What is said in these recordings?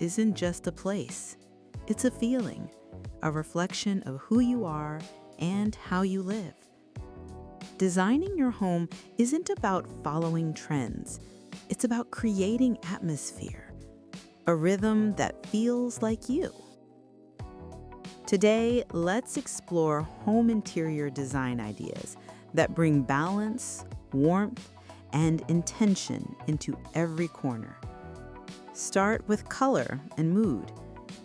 isn't just a place. It's a feeling, a reflection of who you are and how you live. Designing your home isn't about following trends. It's about creating atmosphere, a rhythm that feels like you. Today, let's explore home interior design ideas that bring balance, warmth, and intention into every corner. Start with color and mood.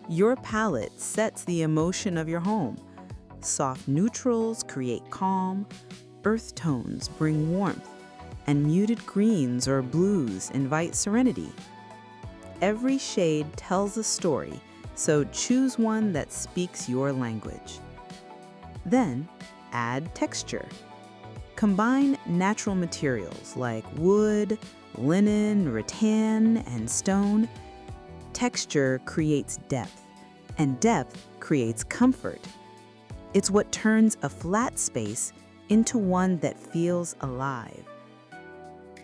Your palette sets the emotion of your home. Soft neutrals create calm, earth tones bring warmth, and muted greens or blues invite serenity. Every shade tells a story, so choose one that speaks your language. Then, add texture. Combine natural materials like wood, linen, rattan, and stone. Texture creates depth, and depth creates comfort. It's what turns a flat space into one that feels alive.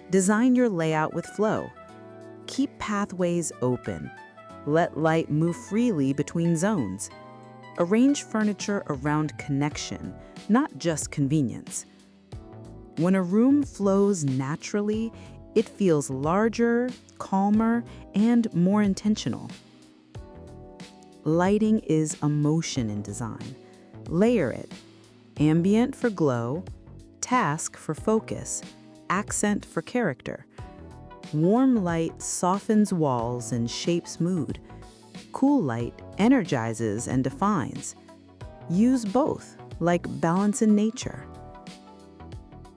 Design your layout with flow. Keep pathways open. Let light move freely between zones. Arrange furniture around connection, not just convenience. When a room flows naturally, it feels larger, calmer, and more intentional. Lighting is emotion in design. Layer it. Ambient for glow, task for focus, accent for character. Warm light softens walls and shapes mood. Cool light energizes and defines. Use both, like balance in nature.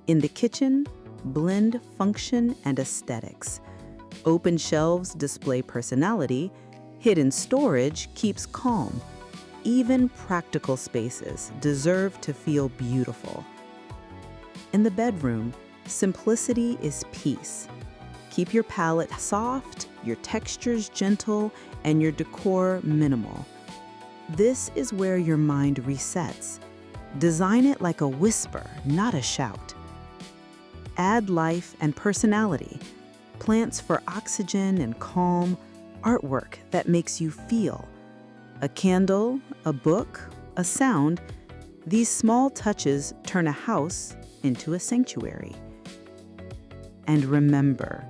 In the kitchen, blend function and aesthetics. Open shelves display personality. Hidden storage keeps calm. Even practical spaces deserve to feel beautiful. In the bedroom, simplicity is peace. Keep your palette soft, your textures gentle, and your decor minimal. This is where your mind resets. Design it like a whisper, not a shout. Add life and personality. Plants for oxygen and calm, artwork that makes you feel. A candle, a book, a sound, these small touches turn a house into a sanctuary. And remember,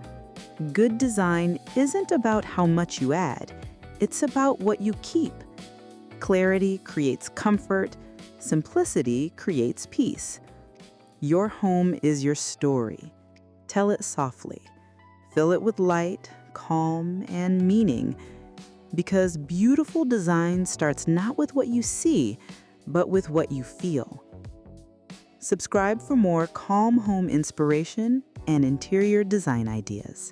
good design isn't about how much you add, it's about what you keep. Clarity creates comfort, simplicity creates peace. Your home is your story. Tell it softly. Fill it with light, calm, and meaning. Because beautiful design starts not with what you see, but with what you feel. Subscribe for more calm home inspiration and interior design ideas.